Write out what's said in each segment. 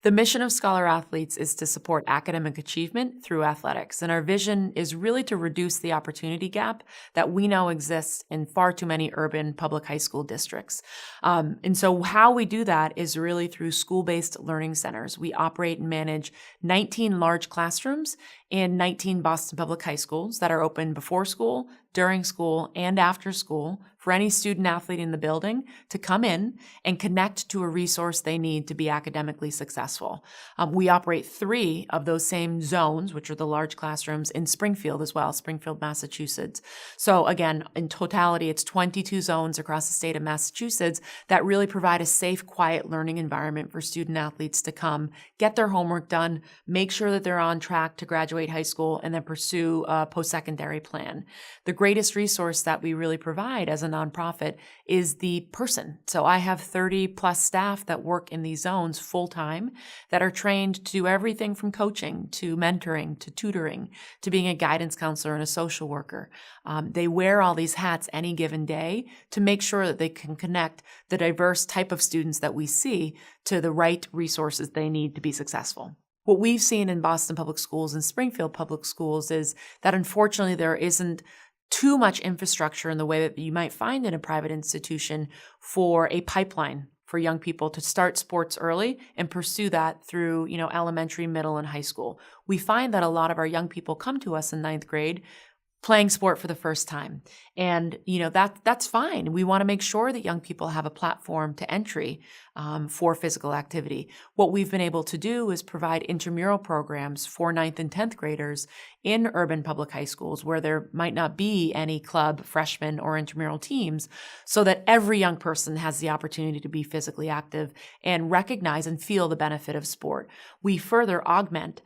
The mission of Scholar Athletes is to support academic achievement through athletics, and our vision is really to reduce the opportunity gap that we know exists in far too many urban public high school districts. And so how we do that is really through school-based learning centers. We operate and manage 19 large classrooms in 19 Boston public high schools that are open before school, during school, and after school for any student athlete in the building to come in and connect to a resource they need to be academically successful. We operate 3 of those same zones, which are the large classrooms, in Springfield as well, Springfield, Massachusetts. So again, in totality, it's 22 zones across the state of Massachusetts that really provide a safe, quiet learning environment for student athletes to come, get their homework done, make sure that they're on track to graduate high school, and then pursue a post-secondary plan. The greatest resource that we really provide as a nonprofit is the person. So I have 30 plus staff that work in these zones full-time that are trained to do everything from coaching to mentoring to tutoring to being a guidance counselor and a social worker. They wear all these hats any given day to make sure that they can connect the diverse type of students that we see to the right resources they need to be successful. What we've seen in Boston Public Schools and Springfield Public Schools is that unfortunately there isn't too much infrastructure in the way that you might find in a private institution for a pipeline for young people to start sports early and pursue that through, elementary, middle, and high school. We find that a lot of our young people come to us in 9th grade playing sport for the first time. And, that's fine. We want to make sure that young people have a platform to entry for physical activity. What we've been able to do is provide intramural programs for 9th and 10th graders in urban public high schools where there might not be any club, freshman, or intramural teams, so that every young person has the opportunity to be physically active and recognize and feel the benefit of sport. We further augment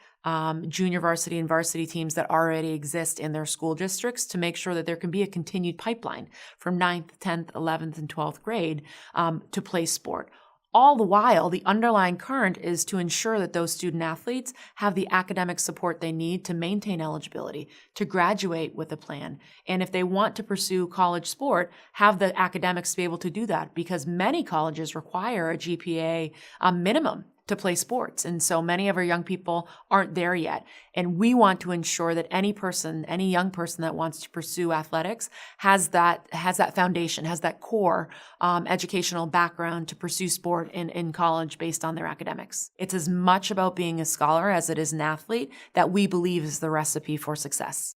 junior varsity and varsity teams that already exist in their school districts to make sure that there can be a continued pipeline from 9th, 10th, 11th, and 12th grade to play sport. All the while, the underlying current is to ensure that those student athletes have the academic support they need to maintain eligibility, to graduate with a plan, and if they want to pursue college sport, have the academics to be able to do that, because many colleges require a GPA minimum to play sports. And so many of our young people aren't there yet. And we want to ensure that any young person that wants to pursue athletics has that foundation, has that core educational background to pursue sport in college based on their academics. It's as much about being a scholar as it is an athlete that we believe is the recipe for success.